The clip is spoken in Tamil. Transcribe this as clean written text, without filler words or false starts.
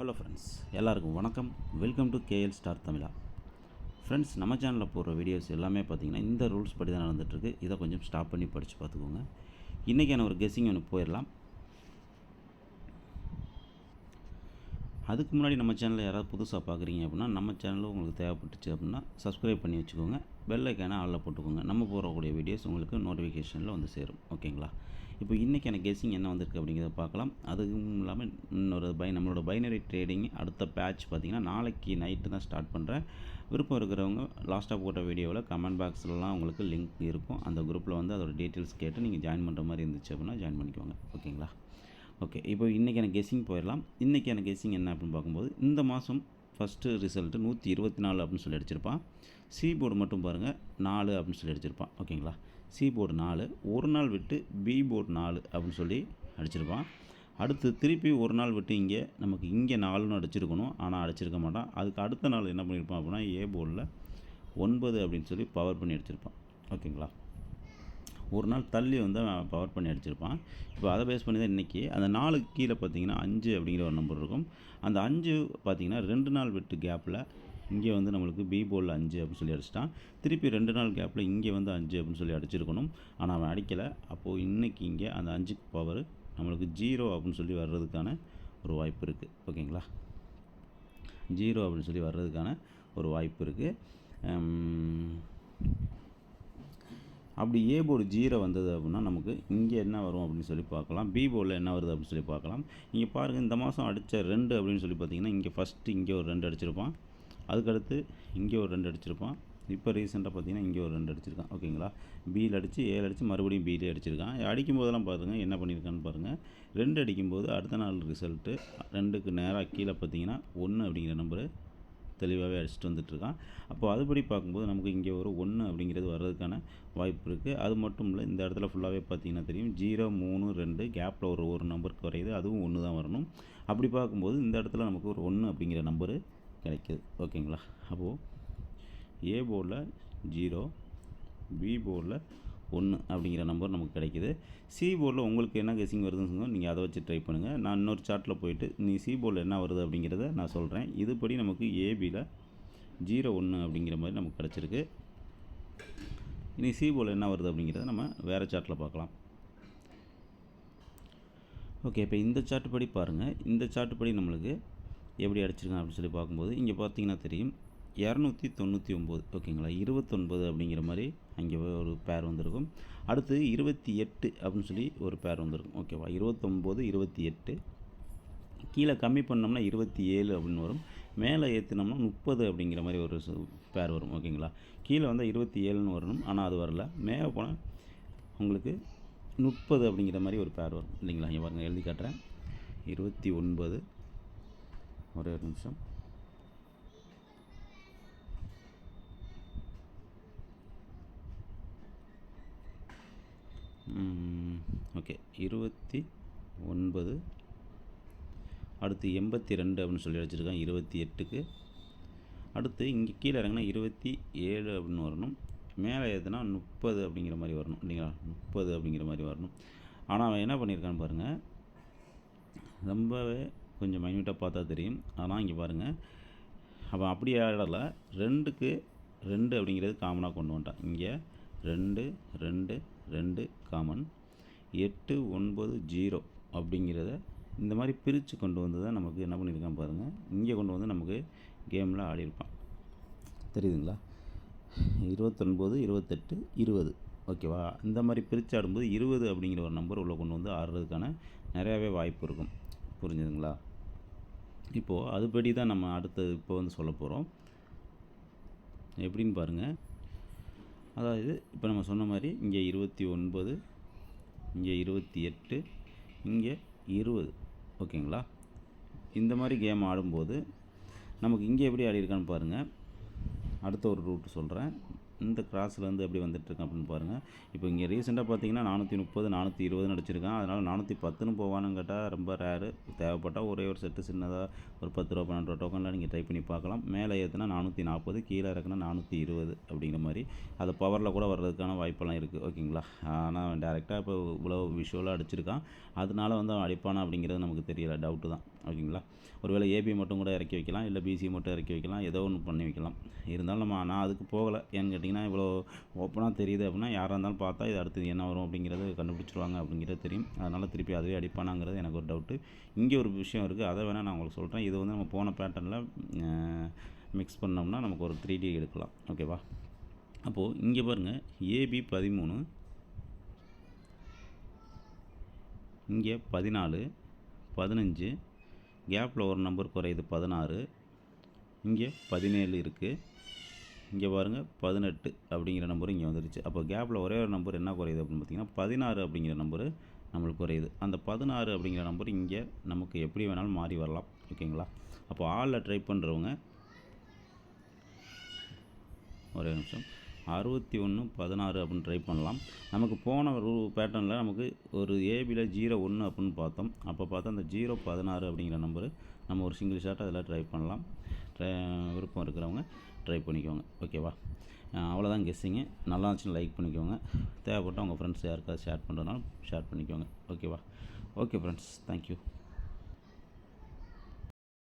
ஹலோ ஃப்ரெண்ட்ஸ், எல்லாருக்கும் வணக்கம். Welcome to KL star Tamizha. Friends, நம்ம சேனலில் போடுற வீடியோஸ் எல்லாமே பார்த்திங்கன்னா இந்த ரூல்ஸ் படி தான் நடந்துகிட்ருக்கு. இதை கொஞ்சம் ஸ்டாப் பண்ணி படித்து பார்த்துக்கோங்க. இன்றைக்கான ஒரு கெஸ்ஸிங் ஒன்று போயிடலாம். அதுக்கு முன்னாடி நம்ம சேனலில் யாராவது புதுசாக பார்க்குறீங்க அப்படின்னா நம்ம சேனலில் உங்களுக்கு தேவைப்பட்டுச்சு அப்படின்னா சப்ஸ்கிரைப் பண்ணி வச்சுக்கோங்க. பெல் ஐக்கானை ஆளில் போட்டுக்கோங்க. நம்ம போடக்கூடிய வீடியோஸ் உங்களுக்கு நோட்டிஃபிகேஷனில் வந்து சேரும். ஓகேங்களா? இப்போ இன்றைக்கான கெஸ்ஸிங் என்ன வந்திருக்கு அப்படிங்கிறத பார்க்கலாம். அதுவும் இல்லாமல் இன்னொரு நம்மளோட பைனரி ட்ரேடிங் அடுத்த பேட்ச் பார்த்திங்கன்னா நாளைக்கு நைட்டு தான் ஸ்டார்ட் பண்ணுறேன். விருப்பம் இருக்கிறவங்க லாஸ்ட்டாக போட்ட வீடியோவில் கமெண்ட் பாக்ஸ்லலாம் உங்களுக்கு லிங்க் இருக்கும். அந்த குரூப்பில் வந்து அதோட டீட்டெயில்ஸ் கேட்டு நீங்கள் ஜாயின் பண்ணுற மாதிரி இருந்துச்சு அப்படின்னா ஜாயின் பண்ணிக்கோங்க. ஓகேங்களா? ஓகே, இப்போ இன்றைக்கான கெஸ்ஸிங் போயிடலாம். இன்றைக்கான கெஸ்ஸிங் என்ன அப்படின்னு பார்க்கும்போது இந்த மாதம் ஃபஸ்ட்டு ரிசல்ட்டு 124 அப்படின்னு சொல்லி அடிச்சிருப்பான். சி போர்டு மட்டும் பாருங்கள் 4 அப்படின்னு சொல்லி அடிச்சிருப்பான். ஓகேங்களா? சி போர்டு 4, ஒரு நாள் விட்டு பி போர்டு 4 அப்படின்னு சொல்லி அடிச்சிருப்பான். அடுத்து திருப்பி ஒரு நாள் விட்டு நமக்கு இங்கே 4ன்னு அடிச்சிருக்கணும், ஆனால் அடிச்சிருக்க மாட்டான். அதுக்கு அடுத்த நாள் என்ன பண்ணியிருப்பான் அப்படின்னா ஏ போர்டில் 9 அப்படின்னு சொல்லி பவர் பண்ணி அடிச்சிருப்பான். ஓகேங்களா? ஒரு நாள் தள்ளி வந்து அவன் பவர் பண்ணி அடிச்சிருப்பான். இப்போ அதை பேஸ் பண்ணி தான் இன்றைக்கி அந்த 4க்கு கீழே பார்த்திங்கன்னா 5 அப்படிங்கிற ஒரு நம்பர் இருக்கும். அந்த 5 பார்த்திங்கன்னா 2 நாள் விட்டு கேப்பில் இங்கே வந்து நம்மளுக்கு பி போர்டில் 5 அப்படின்னு சொல்லி அடிச்சிட்டான். திருப்பி 2 நாள் கேப்பில் இங்கே வந்து 5 அப்படின்னு சொல்லி அடிச்சிருக்கணும், ஆனால் அவன் அடிக்கலை. அப்போது இன்றைக்கி இங்கே அந்த 5க்கு பவர் நம்மளுக்கு 0 அப்படின்னு சொல்லி வர்றதுக்கான ஒரு வாய்ப்பு இருக்குது. ஓகேங்களா? 0 அப்படின்னு சொல்லி வர்றதுக்கான ஒரு வாய்ப்பு இருக்குது. அப்படி ஏ போர்டு 0 வந்தது அப்படின்னா நமக்கு இங்கே என்ன வரும் அப்படின்னு சொல்லி பார்க்கலாம். பி போர்டில் என்ன வருது அப்படின்னு சொல்லி பார்க்கலாம். இங்கே பாருங்கள், இந்த மாதம் அடித்த 2 அப்படின்னு சொல்லி பார்த்திங்கன்னா இங்கே ஃபஸ்ட்டு இங்கே ஒரு 2 அடிச்சிருப்பான். அதுக்கடுத்து இங்கே ஒரு 2 அடிச்சிருப்பான். இப்போ ரீசெண்டாக பார்த்திங்கன்னா இங்கே ஒரு 2 அடிச்சிருக்கான். ஓகேங்களா? பியில் அடித்து ஏல அடித்து மறுபடியும் பியிலே அடிச்சிருக்கான். அடிக்கும்போதெல்லாம் பாருங்கள் என்ன பண்ணியிருக்கான்னு பாருங்கள். 2 அடிக்கும்போது அடுத்த நாள் ரிசல்ட்டு 2க்கு நேராக கீழே பார்த்திங்கன்னா 1 அப்படிங்கிற நம்பரு தெளிவாகவே அடிச்சுட்டு வந்துட்டுருக்கான். அப்போ அதுபடி பார்க்கும்போது நமக்கு இங்கே ஒரு 1 அப்படிங்கிறது வர்றதுக்கான வாய்ப்பு இருக்குது. அது மட்டும் இல்லை, இந்த இடத்துல ஃபுல்லாகவே பார்த்திங்கன்னா தெரியும் 0, 3, 2 கேப்பில் ஒரு நம்பர் குறையுது, அதுவும் 1 தான் வரணும். அப்படி பார்க்கும்போது இந்த இடத்துல நமக்கு ஒரு 1 அப்படிங்கிற நம்பரு கிடைக்கிது. ஓகேங்களா? அப்போது ஏ போர்டில் 0, பி போர்டில் 1 அப்படிங்கிற நம்பர் நமக்கு கிடைக்கிது. சி போர்டில் உங்களுக்கு என்ன கெஸ்ஸிங் வருதுன்னு சொன்னால் நீங்கள் அதை வச்சு ட்ரை பண்ணுங்கள். நான் இன்னொரு சார்ட்டில் போயிட்டு நீ சி போர்டில் என்ன வருது அப்படிங்கிறத நான் சொல்கிறேன். இதுபடி நமக்கு ஏபியில் 0, 1 அப்படிங்கிற மாதிரி நமக்கு கிடச்சிருக்கு. இனி சி போர்டில் என்ன வருது அப்படிங்கிறத நம்ம வேறு சார்ட்டில் பார்க்கலாம். ஓகே, இப்போ இந்த சார்ட் படி பாருங்கள். இந்த சார்ட் படி நம்மளுக்கு எப்படி அடிச்சிருக்காங்க அப்படின்னு சொல்லி பார்க்கும்போது இங்கே பார்த்தீங்கன்னா தெரியும் 299. ஓகேங்களா? 29 அப்படிங்கிற மாதிரி அங்கே ஒரு பேர் வந்திருக்கும். அடுத்து 28 அப்படின்னு சொல்லி ஒரு பேர் வந்திருக்கும். ஓகேவா? 29, 28 கீழே கம்மி பண்ணோம்னா 27 அப்படின்னு வரும். மேலே ஏற்றினோம்னா 30 அப்படிங்கிற மாதிரி ஒரு பேர் வரும். ஓகேங்களா? கீழே வந்தால் 27ன்னு வரணும், ஆனால் அது வரல. மேலே போனால் உங்களுக்கு 30 அப்படிங்கிற மாதிரி ஒரு பேர் வரும் இல்லைங்களா? இங்கே பாருங்கள், எழுதி காட்டுறேன். 29, ஒரே ஒரு நிமிஷம். ஓகே, 29, அடுத்து 82 அப்படின்னு சொல்லி அடிச்சிருக்கான் 28க்கு. அடுத்து இங்கே கீழே இறங்கினா 27 அப்படின்னு வரணும். மேலே ஏற்றுனா 30 அப்படிங்கிற மாதிரி வரணும் இல்லைங்களா? 30 அப்படிங்கிற மாதிரி வரணும். ஆனால் அவன் என்ன பண்ணியிருக்கான்னு பாருங்கள், ரொம்பவே கொஞ்சம் மைன்யூட்டாக பார்த்தா தெரியும். ஆனால் இங்கே பாருங்கள், அவன் அப்படியே ஆடலை. 2க்கு 2 அப்படிங்கிறது காமனாக கொண்டு வந்துட்டான். இங்கே 2, 2, 2 காமன். 8, 9, 0 அப்படிங்கிறத இந்த மாதிரி பிரித்து கொண்டு வந்து தான் நமக்கு என்ன பண்ணியிருக்கான் பாருங்கள். இங்கே கொண்டு வந்து நமக்கு கேமில் ஆடியிருப்பான். தெரியுதுங்களா? 29, 28, 20. ஓகேவா? இந்த மாதிரி பிரித்து ஆடும்போது 20 அப்படிங்கிற ஒரு நம்பர் உள்ளே கொண்டு வந்து ஆடுறதுக்கான நிறையாவே வாய்ப்பு இருக்கும். புரிஞ்சுதுங்களா? இப்போது அதுபடி தான் நம்ம அடுத்து இப்போ வந்து சொல்ல போகிறோம். எப்படின்னு பாருங்கள். அதாவது இப்போ நம்ம சொன்ன மாதிரி இங்கே 29, இங்கே 28, இங்கே 20. ஓகேங்களா? இந்த மாதிரி கேம் ஆடும்போது நமக்கு இங்கே எப்படி ஆடிருக்கான்னு பாருங்கள். அடுத்த ஒரு ரூட் சொல்கிறேன். இந்த கிராஸ்லேருந்து எப்படி வந்துட்டுருக்கேன் அப்படின்னு பாருங்கள். இப்போ இங்கே ரீசெண்டாக பார்த்தீங்கன்னா 430, 420 அடிச்சிருக்கான். அதனால் 410ன்னு போவான்னு கேட்டால் ரொம்ப ரேரு. தேவைப்பட்டால் ஒரே ஒரு செட்டு சின்னதாக ஒரு 10 ரூபா 12 ரூபா டோக்கனில் நீங்கள் ட்ரை பண்ணி பார்க்கலாம். மேலே ஏற்றுனா 440, கீழே இறக்குனா 420 அப்படிங்கிற மாதிரி அது பவரில் கூட வர்றதுக்கான வாய்ப்பெல்லாம் இருக்குது. ஓகேங்களா? ஆனால் டேரெக்டாக இப்போ இவ்வளோ விஷுவலாக அடிச்சிருக்கான். அதனால வந்து அவன் அடிப்பானா அப்படிங்கிறது நமக்கு தெரியல, டவுட்டு தான். ஓகேங்களா. ஒருவேளை ஏபி மட்டும் கூட இறக்கி வைக்கலாம், இல்லை பிசி மட்டும் இறக்கி வைக்கலாம், ஏதோ ஒன்று பண்ணி வைக்கலாம். இருந்தாலும் நான் அதுக்கு போகலை. ஏன்னு கேட்டிங்கன்னா, இவ்வளோ ஓப்பனாக தெரியுது அப்படின்னா யாராக இருந்தாலும் பார்த்தா இது அடுத்தது என்ன வரும் அப்படிங்கிறது கண்டுபிடிச்சிருவாங்க அப்படிங்கிறது தெரியும். அதனால் திருப்பி அதுவே அடிப்பானாங்கிறது எனக்கு ஒரு டவுட்டு. இங்கே ஒரு விஷயம் இருக்குது, அதை வேணால் நான் உங்களுக்கு சொல்கிறேன். இது வந்து நம்ம போன பேட்டர்னில் மிக்ஸ் பண்ணோம்னா நமக்கு ஒரு 3D எடுக்கலாம். ஓகேவா. அப்போது இங்கே பாருங்கள், ஏபி 13, இங்கே 14, 15, கேப்பில் ஒரு நம்பர் குறையுது 16, இங்கே 17 இருக்குது. இங்கே பாருங்கள் 18 அப்படிங்கிற நம்பர் இங்கே வந்துடுச்சு. அப்போ கேப்பில் ஒரே ஒரு நம்பர் என்ன குறையுது அப்படின்னு பார்த்தீங்கன்னா 16 அப்படிங்கிற நம்பரு நம்மளுக்கு குறையுது. அந்த 16 அப்படிங்கிற நம்பர் இங்கே நமக்கு எப்படி வேணாலும் மாறி வரலாம். ஓகேங்களா. அப்போ ஆளில் ட்ரை பண்ணுறவங்க ஒரே நிமிஷம் 61 16 அப்படின்னு ட்ரை பண்ணலாம். நமக்கு போன ஒரு பேட்டர்னில் நமக்கு ஒரு ஏபியில் 01 அப்படின்னு பார்த்தோம். அப்போ பார்த்தா அந்த 016 அப்படிங்கிற நம்பரு நம்ம ஒரு சிங்கிள் ஷாட் அதில் ட்ரை பண்ணலாம். விருப்பம் இருக்கிறவங்க ட்ரை பண்ணிக்கோங்க. ஓகேவா. அவ்வளோதான் கெஸ்ஸிங்கு. நல்லா இருந்துச்சுன்னு லைக் பண்ணிக்கோங்க. தேவைப்பட்டால் உங்கள் ஃப்ரெண்ட்ஸ் யாருக்காவது ஷேர் பண்ணுறதுனாலும் ஷேர் பண்ணிக்கோங்க. ஓகேவா. Okay friends, thank you.